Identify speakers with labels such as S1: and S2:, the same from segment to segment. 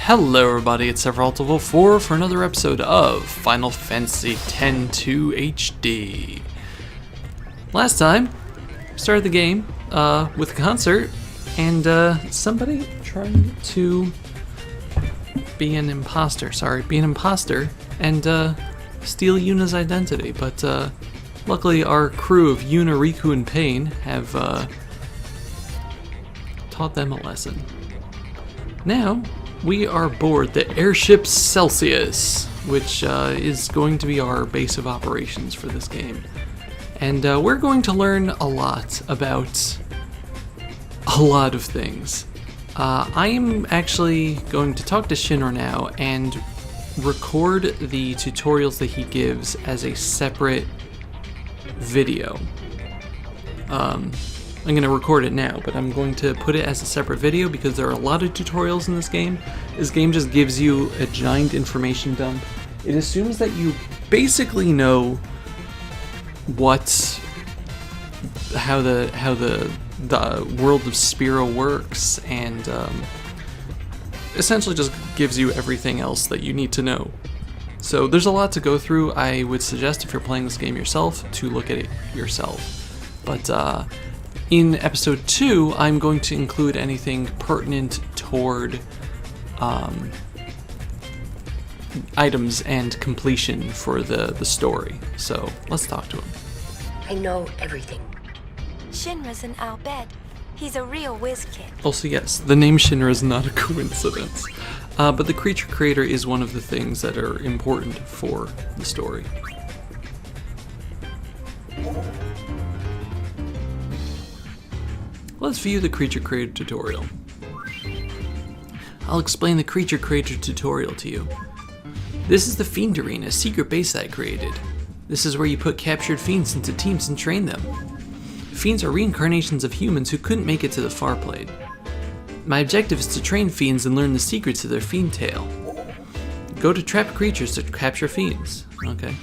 S1: Hello everybody, it's Severaltival4 for another episode of Final Fantasy X-2 HD. Last time, started the game with a concert, and somebody trying to be an imposter, and steal Yuna's identity, but luckily our crew of Yuna, Rikku, and Paine have taught them a lesson. Now, we are aboard the Airship Celsius, which is going to be our base of operations for this game. And we're going to learn a lot about a lot of things. I am actually going to talk to Shinra now and record the tutorials that he gives as a separate video. I'm going to record it now, but I'm going to put it as a separate video because there are a lot of tutorials in this game. This game just gives you a giant information dump. It assumes that you basically know how the world of Spira works, and essentially just gives you everything else that you need to know. So there's a lot to go through. I would suggest, if you're playing this game yourself, to look at it yourself. But in episode 2, I'm going to include anything pertinent toward items and completion for the story. So let's talk to him.
S2: I know everything.
S3: Shinra's in our bed. He's a real whiz kid.
S1: Also, yes, the name Shinra is not a coincidence. But the creature creator is one of the things that are important for the story. Let's view the creature creator tutorial. I'll explain the creature creator tutorial to you. This is the Fiend Arena, a secret base I created. This is where you put captured fiends into teams and train them. Fiends are reincarnations of humans who couldn't make it to the far plane. My objective is to train fiends and learn the secrets of their fiend tale. Go to trap creatures to capture fiends. Okay.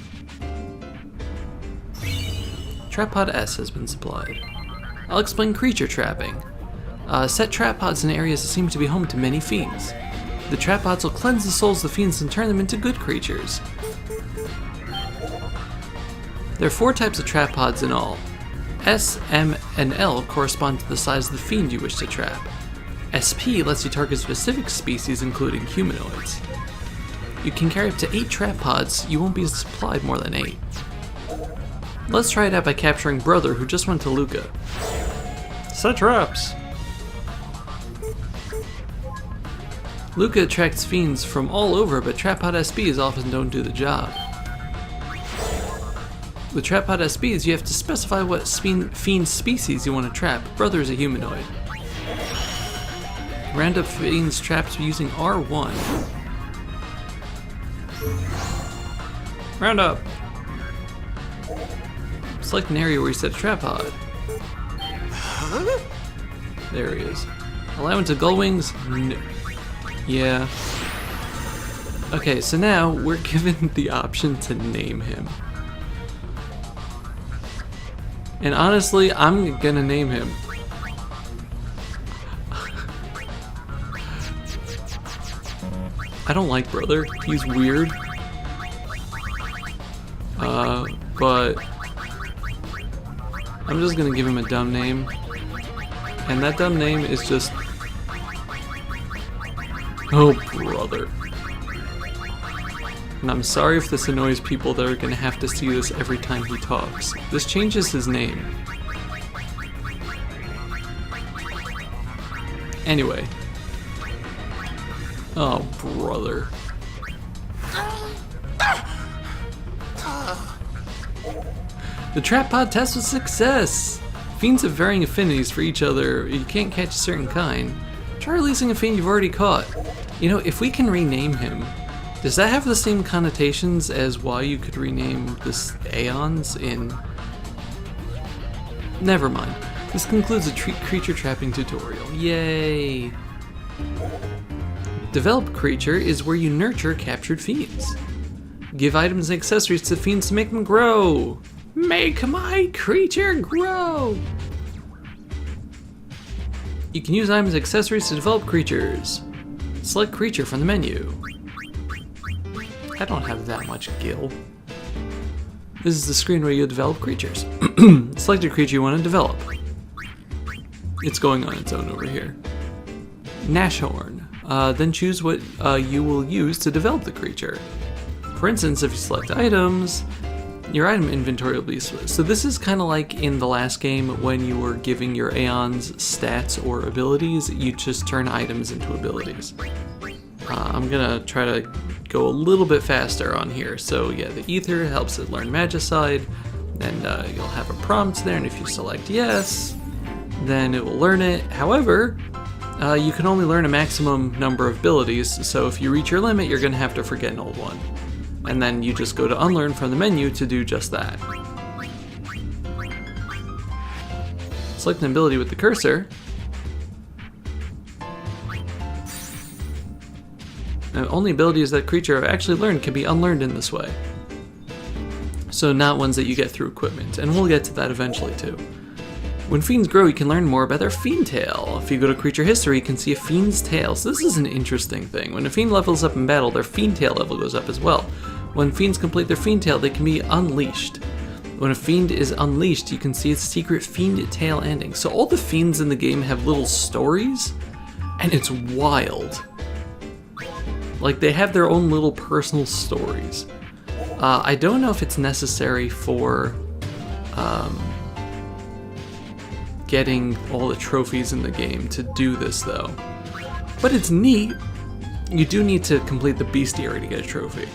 S1: Trap pod S has been supplied. I'll explain creature trapping. Set trap pods in areas that seem to be home to many fiends. The trap pods will cleanse the souls of the fiends and turn them into good creatures. There are 4 types of trap pods in all. S, M, and L correspond to the size of the fiend you wish to trap. SP lets you target specific species, including humanoids. You can carry up to 8 trap pods. You won't be supplied more than 8. Let's try it out by capturing Brother, who just went to Luca. Set traps! Luca attracts fiends from all over, but Trap-Pod SPs often don't do the job. With Trap-Pod SPs, you have to specify what fiend species you want to trap. Brother is a humanoid. Round up fiends trapped using R1. Round up! Select an area where you set a trap pod. There he is. Allow him to Gullwings? No. Yeah. Okay, so now we're given the option to name him. And honestly, I'm gonna name him. I don't like Brother. He's weird. But I'm just gonna give him a dumb name. And that dumb name is just... Oh, Brother. And I'm sorry if this annoys people that are gonna have to see this every time he talks. This changes his name. Anyway. Oh, Brother. The trap pod test was a success! Fiends have varying affinities for each other. You can't catch a certain kind. Try releasing a fiend you've already caught. You know, if we can rename him, does that have the same connotations as why you could rename this Aeons in... Never mind. This concludes the creature trapping tutorial. Yay! Develop creature is where you nurture captured fiends. Give items and accessories to fiends to make them grow. Make my creature grow! You can use items and accessories to develop creatures. Select creature from the menu. I don't have that much gil. This is the screen where you develop creatures. Select a creature you want to develop. It's going on its own over here. Nashorn. Then choose what you will use to develop the creature. For instance, if you select items, your item inventory will be split. So this is kind of like in the last game when you were giving your Aeons stats or abilities, you just turn items into abilities. I'm gonna try to go a little bit faster on here. So yeah, the Ether helps it learn Magicide, and you'll have a prompt there, and if you select yes, then it will learn it. However, you can only learn a maximum number of abilities, so if you reach your limit, you're gonna have to forget an old one. And then you just go to unlearn from the menu to do just that. Select an ability with the cursor. Now, only abilities that creature have actually learned can be unlearned in this way. So not ones that you get through equipment, and we'll get to that eventually too. When fiends grow, you can learn more about their fiend tail. If you go to creature history, you can see a fiend's tail. So this is an interesting thing. When a fiend levels up in battle, their fiend tail level goes up as well. When fiends complete their fiend tail, they can be unleashed. When a fiend is unleashed, you can see its secret fiend tail ending. So all the fiends in the game have little stories, and it's wild. Like, they have their own little personal stories. I don't know if it's necessary for getting all the trophies in the game to do this, though. But it's neat. You do need to complete the bestiary to get a trophy.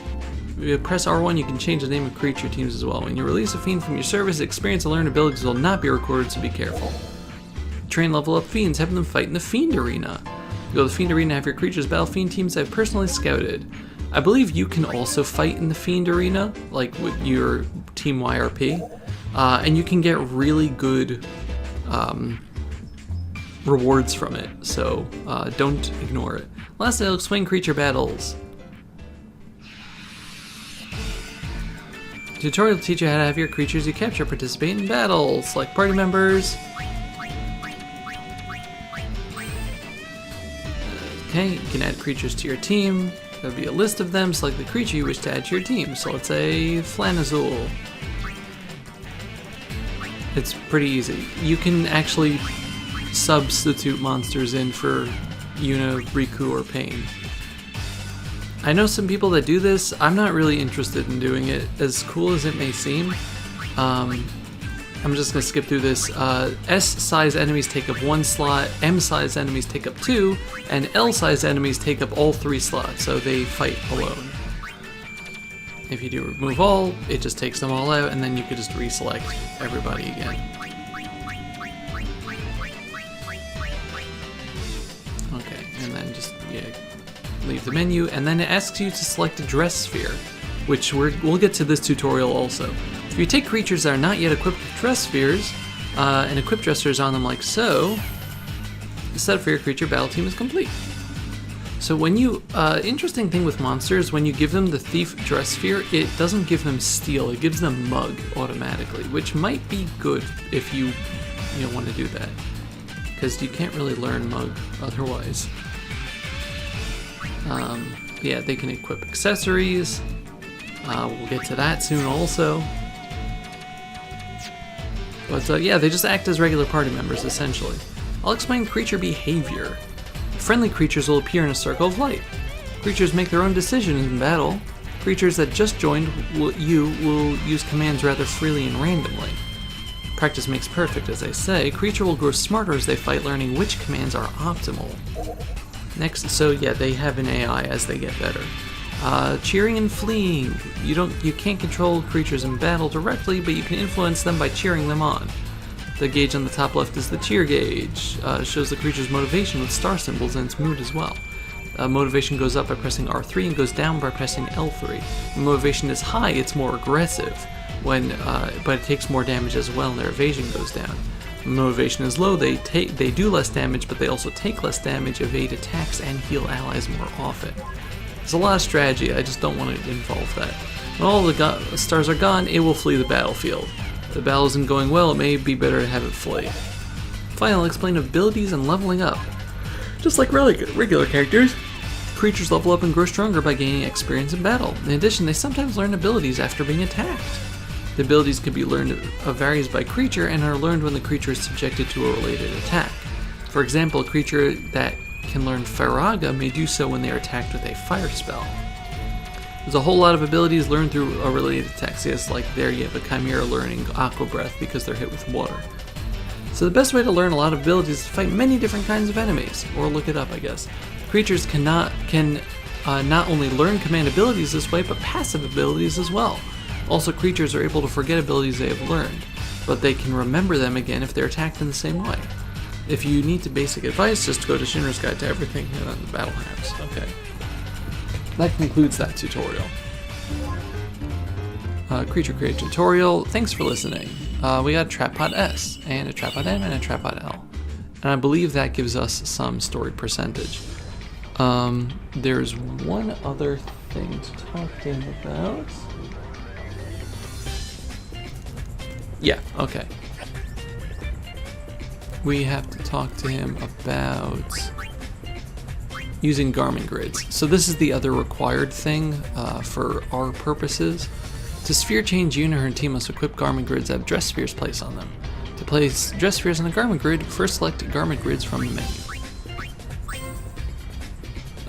S1: If you press R1, you can change the name of creature teams as well. When you release a fiend from your service, experience and learn abilities will not be recorded, so be careful. Train level up fiends, have them fight in the fiend arena. You go to the fiend arena, have your creatures battle fiend teams I've personally scouted. I believe you can also fight in the fiend arena, like with your team YRP, and you can get really good rewards from it, so don't ignore it. Lastly, I'll explain creature battles. Tutorial will teach you how to have your creatures you capture participate in battles. Select party members. Okay, you can add creatures to your team. There'll be a list of them. Select the creature you wish to add to your team. So let's say Flanazul. It's pretty easy. You can actually substitute monsters in for Yuna, Rikku, or Paine. I know some people that do this. I'm not really interested in doing it, as cool as it may seem. I'm just going to skip through this. S-size enemies take up 1 slot, M-size enemies take up 2, and L-size enemies take up all 3 slots, so they fight alone. If you do remove all, it just takes them all out, and then you could just reselect everybody again. Okay, and then just leave the menu, and then it asks you to select a dress sphere, which we'll get to this tutorial also. If you take creatures that are not yet equipped with dress spheres, and equip dressers on them like so, the setup for your creature battle team is complete. So when you, interesting thing with monsters, when you give them the thief dress sphere, it doesn't give them steel, it gives them mug automatically, which might be good if you want to do that, because you can't really learn mug otherwise. Yeah, they can equip accessories. We'll get to that soon also. But yeah, they just act as regular party members, essentially. I'll explain creature behavior. Friendly creatures will appear in a circle of light. Creatures make their own decisions in battle. Creatures that just joined will use commands rather freely and randomly. Practice makes perfect, as they say. Creature will grow smarter as they fight, learning which commands are optimal. Next, so yeah, they have an AI as they get better. Cheering and fleeing. You can't control creatures in battle directly, but you can influence them by cheering them on. The gauge on the top left is the cheer gauge. Shows the creature's motivation with star symbols and its mood as well. Motivation goes up by pressing R3 and goes down by pressing L3. When motivation is high, it's more aggressive, but it takes more damage as well, and their evasion goes down. When motivation is low, they do less damage, but they also take less damage, evade attacks, and heal allies more often. There's a lot of strategy, I just don't want to involve that. When all the stars are gone, it will flee the battlefield. If the battle isn't going well, it may be better to have it flee. Finally, I'll explain abilities and leveling up. Just like regular characters, Creatures level up and grow stronger by gaining experience in battle. In addition, they sometimes learn abilities after being attacked. The abilities can be learned varies by creature and are learned when the creature is subjected to a related attack. For example, a creature that can learn Faraga may do so when they are attacked with a fire spell. There's a whole lot of abilities learned through a related attack. So yes, like there you have a Chimera learning Aqua Breath because they're hit with water. So the best way to learn a lot of abilities is to fight many different kinds of enemies, or look it up, I guess. Creatures can not only learn command abilities this way, but passive abilities as well. Also, creatures are able to forget abilities they have learned, but they can remember them again if they're attacked in the same way. If you need basic advice, just go to Shinra's Guide to Everything and on the Battle Apps. Okay. That concludes that tutorial. Creature Create tutorial. Thanks for listening. We got a Trap Pod S, and a Trap Pod M, and a Trap Pod L. And I believe that gives us some story percentage. There's one other thing to talk to him about. Yeah, okay. We have to talk to him about using Garmin grids. So this is the other required thing for our purposes. To sphere change, you and her team must equip Garmin grids that have dress spheres placed on them. To place dress spheres on the Garmin grid, first select Garmin grids from the menu.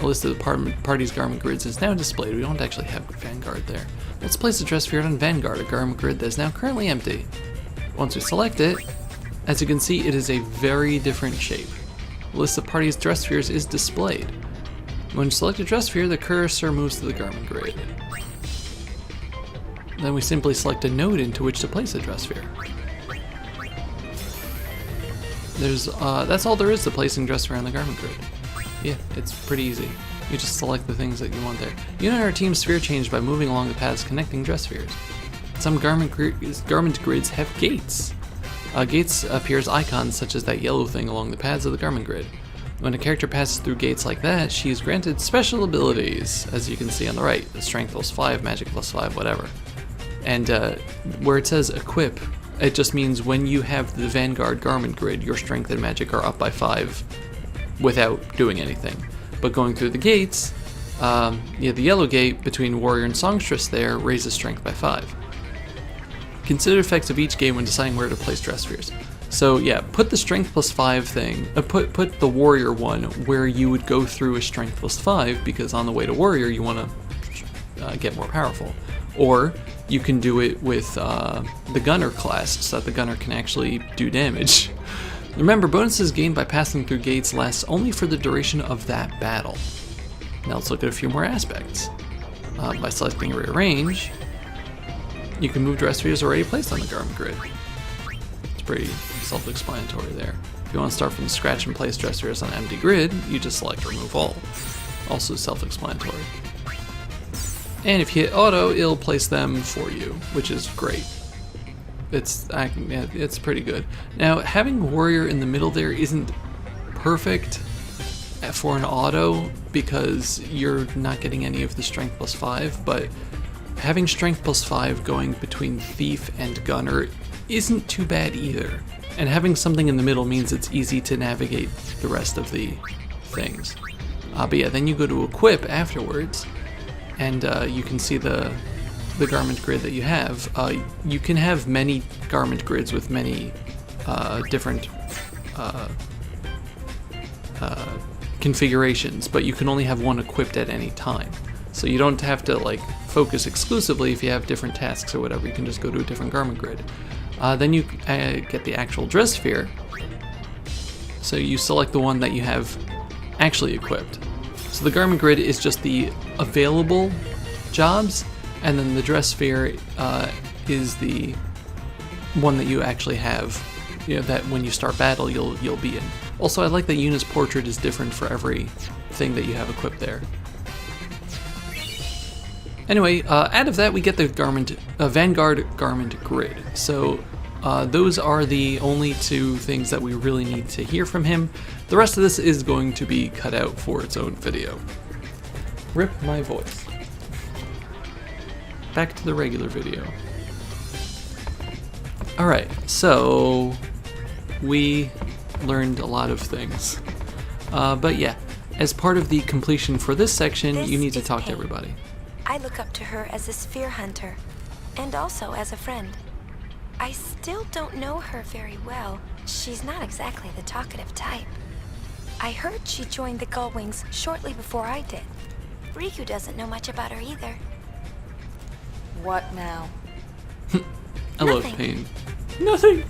S1: A list of the party's Garmin grids is now displayed. We don't actually have Vanguard there. Let's place the dress sphere on Vanguard, a Garmin grid that is now currently empty. Once we select it, as you can see, it is a very different shape. The list of party's dress spheres is displayed. When you select a dress sphere, the cursor moves to the Garmin grid. Then we simply select a node into which to place a dress sphere. That's all there is to placing dress sphere on the Garmin grid. Yeah, it's pretty easy. You just select the things that you want there. You and our team sphere change by moving along the paths connecting dress spheres. Some Garmin grids have gates. Gates appear as icons such as that yellow thing along the paths of the Garmin grid. When a character passes through gates like that, she is granted special abilities, as you can see on the right. The strength +5, magic +5, whatever. And where it says equip, it just means when you have the Vanguard Garmin grid, your strength and magic are up by 5 without doing anything. But going through the gates, the yellow gate between Warrior and Songstress there raises strength by 5. Consider effects of each game when deciding where to place dress spheres. So yeah, put the strength +5 thing, put the Warrior one where you would go through a strength +5, because on the way to Warrior you want to get more powerful. Or you can do it with the Gunner class, so that the Gunner can actually do damage. Remember, bonuses gained by passing through gates lasts only for the duration of that battle. Now let's look at a few more aspects. By selecting Rearrange, you can move dress spheres already placed on the Garmin grid. It's pretty self-explanatory there. If you want to start from scratch and place dress spheres on an empty grid, you just select Remove All. Also self-explanatory. And if you hit auto, it'll place them for you, which is great. It's pretty good. Now, having Warrior in the middle there isn't perfect for an auto because you're not getting any of the strength +5, but having strength +5 going between Thief and Gunner isn't too bad either. And having something in the middle means it's easy to navigate the rest of the things. But yeah, then you go to Equip afterwards, and you can see the garment grid that you have. You can have many garment grids with many different configurations, but you can only have one equipped at any time. So you don't have to like focus exclusively if you have different tasks or whatever. You can just go to a different garment grid. Then you get the actual dress sphere. So you select the one that you have actually equipped. So the garment grid is just the available jobs, and then the dress sphere is the one that you actually have. You know, that when you start battle, you'll be in. Also, I like that Yuna's portrait is different for every thing that you have equipped there. Anyway, out of that we get the Vanguard Garment Grid. So those are the only two things that we really need to hear from him. The rest of this is going to be cut out for its own video. Rip my voice. Back to the regular video. Alright, so we learned a lot of things. But yeah, as part of the completion for this section,
S3: This
S1: you need to
S3: is
S1: talk to
S3: Paine.
S1: everybody.
S3: I look up to her as a sphere hunter, and also as a friend. I still don't know her very well. She's not exactly the talkative type. I heard she joined the Gullwings shortly before I did. Rikku doesn't know much about her either.
S4: What now?
S1: I love
S3: Nothing.
S1: Paine. Nothing!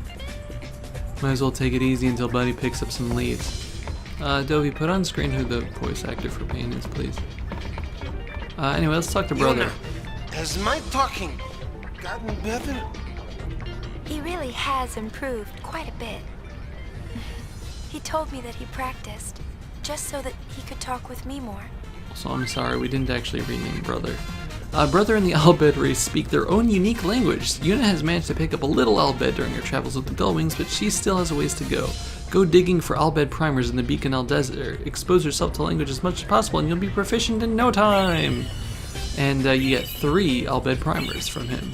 S1: Might as well take it easy until Buddy picks up some leads. Dovey, put on screen who the voice actor for Paine is, please. Anyway, let's talk to Brother.
S5: Yuna, has my talking gotten better?
S3: He really has improved quite a bit. He told me that he practiced, just so that he could talk with me more.
S1: So I'm sorry, we didn't actually rename Brother. Brother and the Albed race speak their own unique language. Yuna has managed to pick up a little Albed during her travels with the Gullwings, but she still has a ways to go. Go digging for Albed primers in the Beaconel Desert. Expose yourself to language as much as possible and you'll be proficient in no time! And you get 3 Albed primers from him.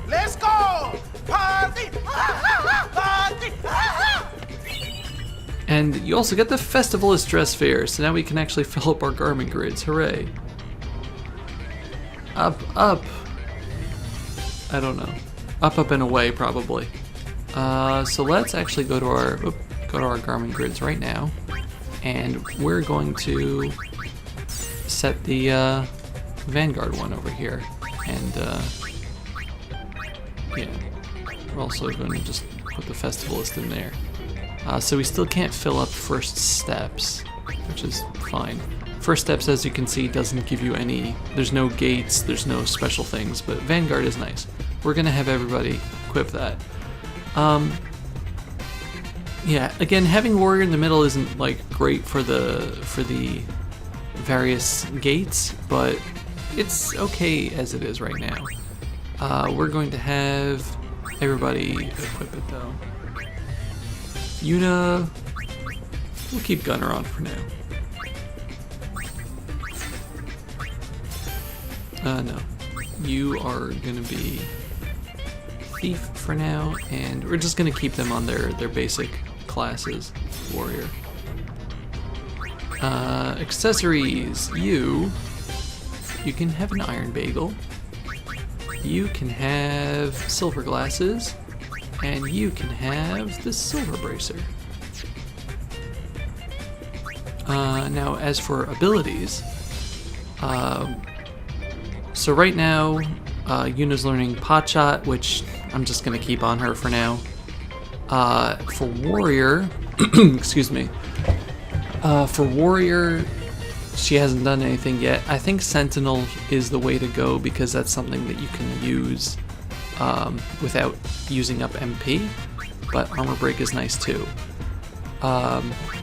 S5: Let's go! Party! Party!
S1: And you also get the Festivalist dress fair, so now we can actually fill up our garment grids. Hooray. Up, up. I don't know. Up, up, and away, probably. So let's actually go to our garment grids right now. And we're going to set the Vanguard one over here. And, yeah. We're also going to just put the Festivalist in there. So we still can't fill up first steps, which is fine. First steps, as you can see, doesn't give you any, there's no gates, there's no special things, but Vanguard is nice. We're gonna have everybody equip that. Yeah, again, having Warrior in the middle isn't like great for the various gates, but it's okay as it is right now. We're going to have everybody equip it though. Yuna, we'll keep Gunner on for now. No. You are gonna be Thief for now, and we're just gonna keep them on their basic classes. Warrior. Accessories. You can have an iron bagel. You can have silver glasses. And you can have the silver bracer. Now, as for abilities, so right now, Yuna's learning Pot Shot, which I'm just gonna keep on her for now. For Warrior, excuse me. For Warrior, she hasn't done anything yet. I think Sentinel is the way to go because that's something that you can use without using up MP, but Armor Break is nice too.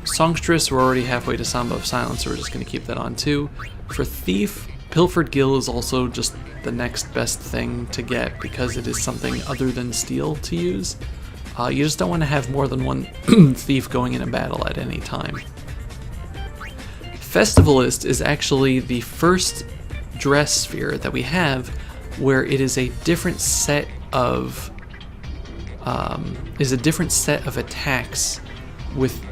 S1: Songstress, we're already halfway to Samba of Silence, so we're just going to keep that on too. For Thief, Pilfered Gill is also just the next best thing to get because it is something other than Steel to use. You just don't want to have more than one Thief going in a battle at any time. Festivalist is actually the first dress sphere that we have where it is a different set of attacks with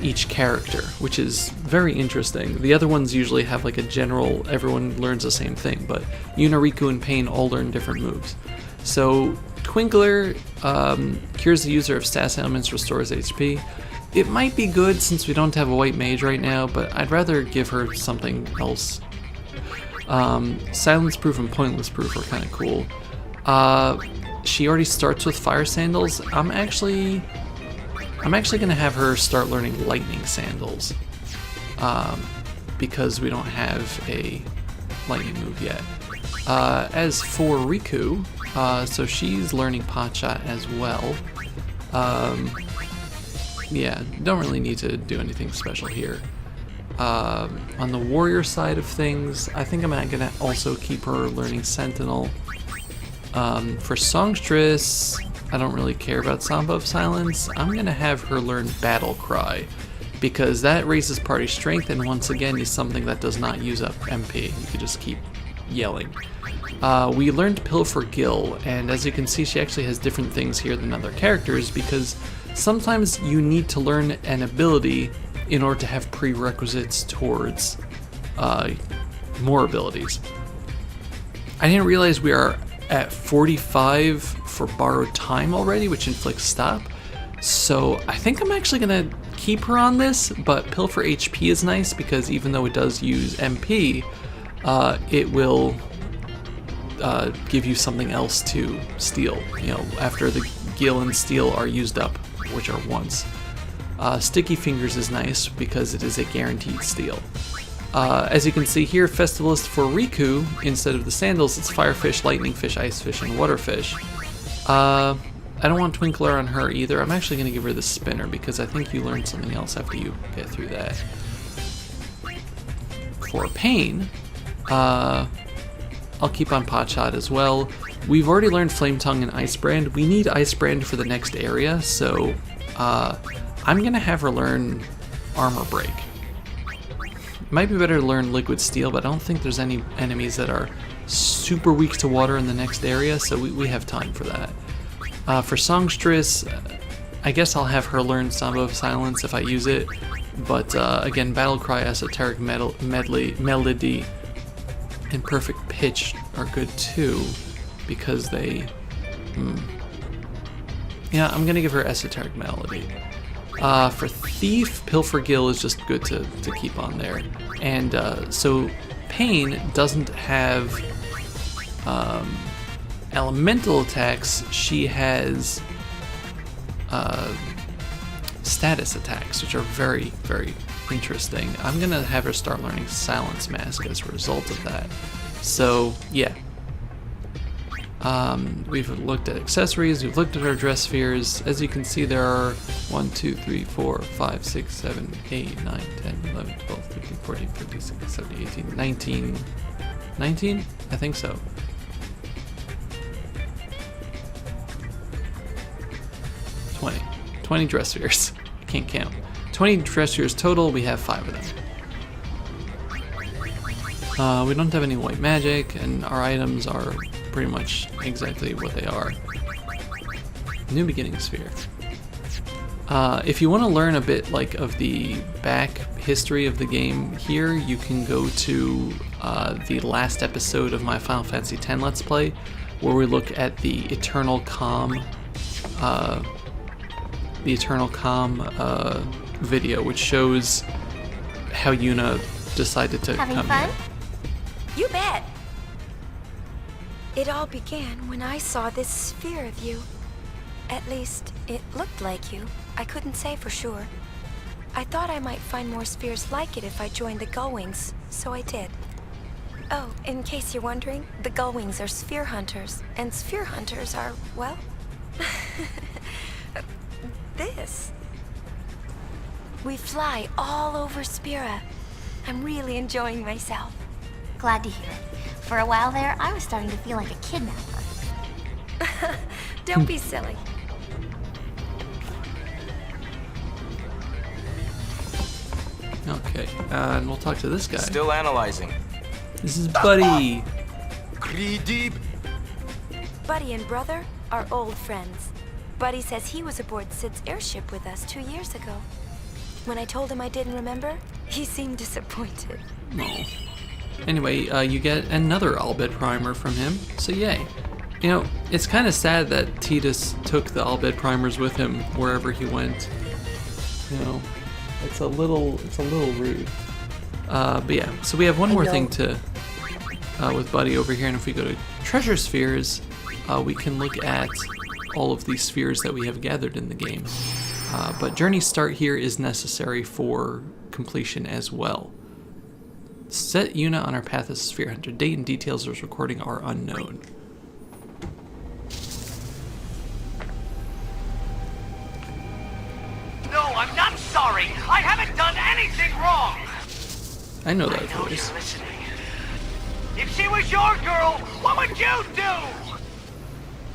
S1: each character, which is very interesting. The other ones usually have like a general, everyone learns the same thing, but Yuna, Rikku, and Paine all learn different moves. So Twinkler cures the user of status ailments, restores HP. It might be good since we don't have a white mage right now, but I'd rather give her something else. Silence Proof and Pointless Proof are kind of cool. She already starts with Fire Sandals. I'm actually gonna have her start learning Lightning Sandals, because we don't have a lightning move yet. As for Rikku, so she's learning Pot Shot as well. Yeah, don't really need to do anything special here. On the Warrior side of things, I think I'm gonna also keep her learning Sentinel. For Songstress, I don't really care about Samba of Silence. I'm gonna have her learn Battle Cry, because that raises party strength and once again is something that does not use up MP. You can just keep yelling. We learned Pilfer Gill, and as you can see, she actually has different things here than other characters because sometimes you need to learn an ability in order to have prerequisites towards more abilities. I didn't realize we are at 45 for borrowed time already, which inflicts stop. So I think I'm actually gonna keep her on this, but pill for HP is nice because even though it does use MP, it will give you something else to steal, after the Gil and Steel are used up, which are once. Sticky Fingers is nice because it is a guaranteed steal. As you can see here, Festivalist for Rikku, instead of the sandals, it's Firefish, Lightning Fish, Ice Fish, and Waterfish. I don't want Twinkler on her either. I'm actually going to give her the Spinner because I think you learn something else after you get through that. For Paine, I'll keep on Potshot as well. We've already learned Flame Tongue and Ice Brand. We need Ice Brand for the next area, so I'm going to have her learn Armor Break. It might be better to learn Liquid Steel, but I don't think there's any enemies that are super weak to water in the next area, so we have time for that. For Songstress, I guess I'll have her learn Samba of Silence if I use it, but again, Battle Cry, Esoteric Melody, and Perfect Pitch are good too, because they... Yeah, I'm gonna give her Esoteric Melody. For Thief, Pilfer Gil is just good to keep on there. And so Paine doesn't have elemental attacks, she has status attacks, which are very, very interesting. I'm gonna have her start learning Silence Mask as a result of that. So yeah. We've looked at accessories, we've looked at our dress spheres. As you can see, there are 1, 2, 3, 4, 5, 6, 7, 8, 9, 10, 11, 12, 13, 14, 15, 16, 17, 18, 19. 19? I think so. 20 dress spheres. I can't count. 20 dress spheres total, we have 5 of them. We don't have any white magic, and our items are pretty much exactly what they are. New Beginning Sphere. If you want to learn a bit of the back history of the game here, you can go to the last episode of my Final Fantasy X Let's Play, where we look at the Eternal Calm video, which shows how Yuna decided to come here.
S3: You bet. It all began when I saw this sphere of you. At least, it looked like you. I couldn't say for sure. I thought I might find more spheres like it if I joined the Gullwings, so I did. Oh, in case you're wondering, the Gullwings are sphere hunters, and sphere hunters are, well, this. We fly all over Spira. I'm really enjoying myself.
S6: Glad to hear it. For a while there, I was starting to feel like a kidnapper.
S3: Don't be silly.
S1: Okay, and we'll talk to this guy.
S7: Still analyzing.
S1: This is Buddy.
S7: Deep.
S3: Buddy and brother are old friends. Buddy says he was aboard Sid's airship with us 2 years ago. When I told him I didn't remember, he seemed disappointed.
S1: No. Anyway, you get another Albed primer from him, so yay. You know, it's kind of sad that Tidus took the Albed primers with him wherever he went. You know, it's a little rude. But yeah, so we have one more thing to with Buddy over here, and if we go to Treasure Spheres, we can look at all of these spheres that we have gathered in the game. But Journey Start here is necessary for completion as well. Set Yuna on our path as a Sphere Hunter. Date and details of this recording are unknown.
S8: No, I'm not sorry. I haven't done anything wrong.
S1: I know that
S8: I know
S1: voice.
S8: you're listening. If she was your girl, what would you do?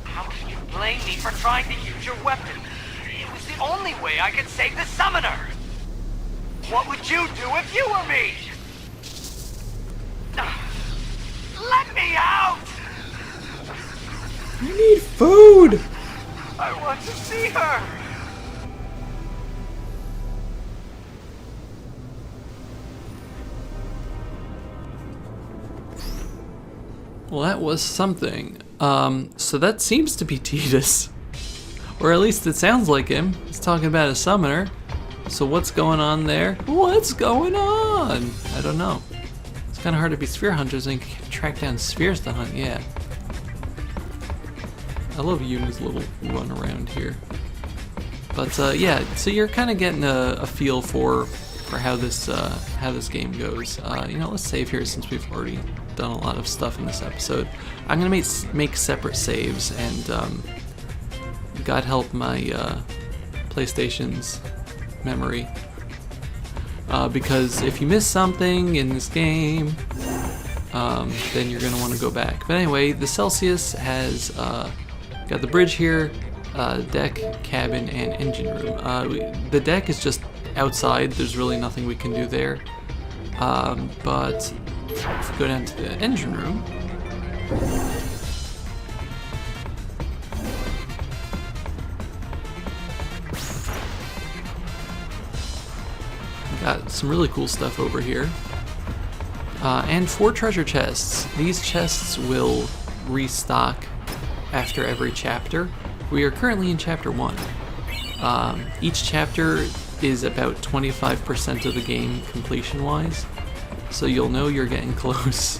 S8: How can you blame me for trying to use your weapon? It was the only way I could save the summoner. What would you do if you were me? Let me out!
S1: I need food!
S8: I want to see her!
S1: Well, that was something. So that seems to be Tidus. Or at least it sounds like him. He's talking about a summoner. So what's going on there? What's going on? I don't know. It's kind of hard to be sphere hunters and track down spheres to hunt, yeah. I love Yuna's little run around here. But yeah, so you're kind of getting a feel for how this game goes. You know, let's save here since we've already done a lot of stuff in this episode. I'm gonna make separate saves, and God help my PlayStation's memory, because if you miss something in this game, then you're gonna want to go back. But anyway, the Celsius has got the bridge here, deck, cabin, and engine room. The deck is just outside. There's really nothing we can do there. But if we go down to the engine room, we got some really cool stuff over here. And 4 treasure chests. These chests will restock after every chapter. We are currently in chapter 1. Each chapter is about 25% of the game completion-wise, so you'll know you're getting close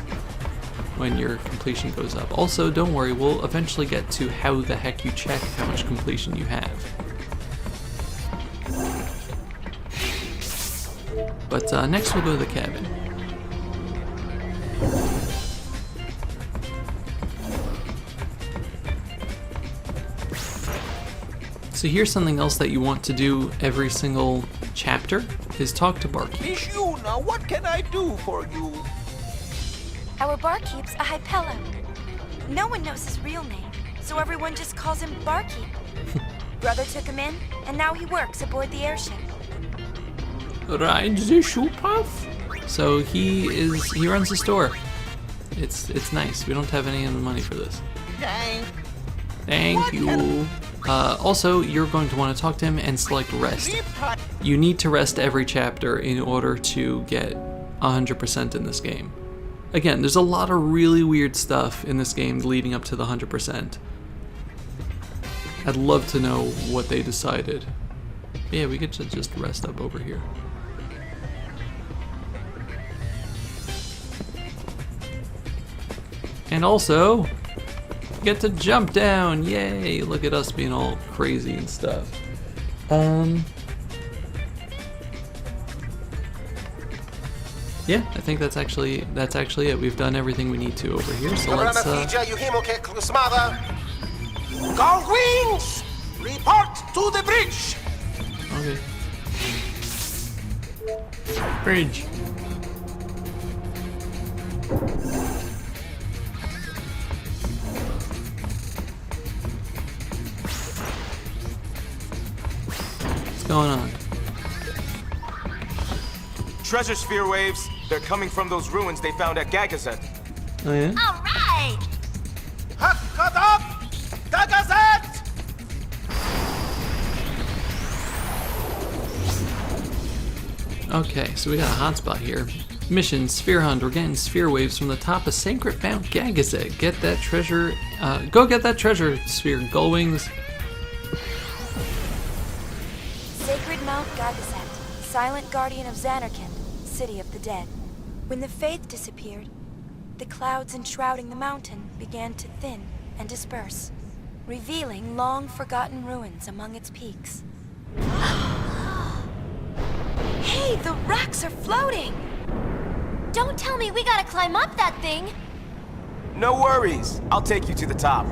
S1: when your completion goes up. Also, don't worry, we'll eventually get to how the heck you check how much completion you have. But next we'll go to the cabin. So here's something else that you want to do every single chapter, is talk to Barkeep.
S5: Miss Yuna, what can I do for you?
S3: Our Barkeep's a Hypello. No one knows his real name, so everyone just calls him Barkeep. Brother took him in, and now he works aboard the airship.
S1: Rides the shoe puff? So he runs the store. It's nice. We don't have any of the money for this. Thank you. Also, you're going to want to talk to him and select rest. You need to rest every chapter in order to get 100% in this game. Again, there's a lot of really weird stuff in this game leading up to the 100%. I'd love to know what they decided. Yeah, we get to just rest up over here. And also, get to jump down, yay! Look at us being all crazy and stuff. Yeah, I think that's actually it. We've done everything we need to over here, so let's
S5: Gullwings! Report to the bridge!
S1: okay. Bridge. What's going on?
S7: Treasure sphere waves. They're coming from those ruins they found at Gagazet.
S1: Oh yeah?
S6: All right!
S5: Hakadab! Gagazet!
S1: Okay, so we got a hotspot here. Mission, Sphere Hunt. We're getting sphere waves from the top of Sacred Mount Gagazet. Get that treasure, go get that treasure sphere, Gullwings.
S3: Sacred Mount Gagazet, silent guardian of Xanarkand, city of the dead. When the faith disappeared, the clouds enshrouding the mountain began to thin and disperse, revealing long-forgotten ruins among its peaks. Hey, the rocks are floating!
S6: Don't tell me we gotta climb up that thing!
S7: No worries. I'll take you to the top.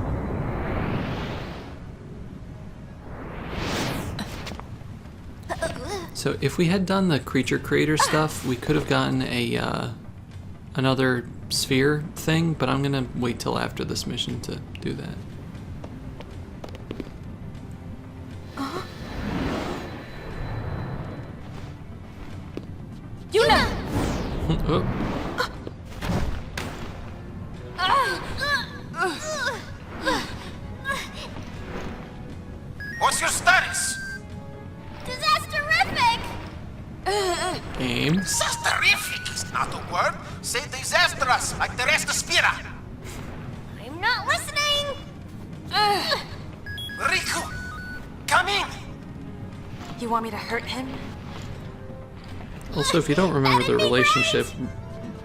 S1: So if we had done the creature creator stuff, we could have gotten a another sphere thing, but I'm gonna wait till after this mission to do that.
S6: Yuna!
S1: Oh.
S5: What's your status?
S6: Disasterific!
S1: Aim.
S5: Terrific is not a word. Say disastrous, like the rest of Spira.
S6: Not listening!
S5: Rikku! Come in!
S4: You want me to hurt him?
S1: Also, if you don't remember the relationship,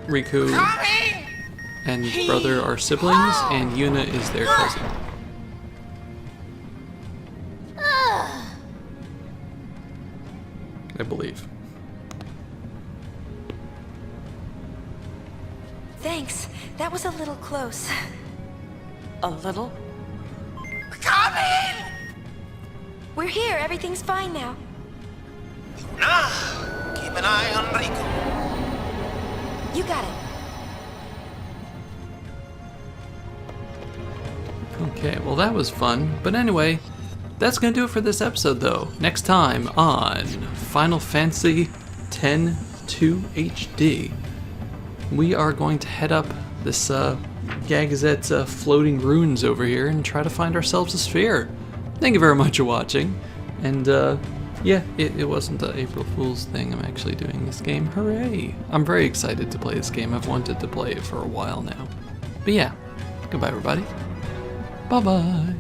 S1: Rikku
S5: Come in!
S1: and brother are siblings, and Yuna is their cousin. I believe.
S3: Thanks. That was a little close.
S4: A little?
S5: Come in!
S3: We're here. Everything's fine now.
S5: Now, keep an eye on Rikku.
S3: You got it.
S1: Okay, well that was fun. But anyway, that's gonna do it for this episode though. Next time on Final Fantasy X-2 HD, we are going to head up this Gagazette's floating ruins over here and try to find ourselves a sphere. Thank you very much for watching. And yeah, it wasn't an April Fool's thing. I'm actually doing this game. Hooray! I'm very excited to play this game. I've wanted to play it for a while now. But yeah, goodbye everybody. Bye-bye.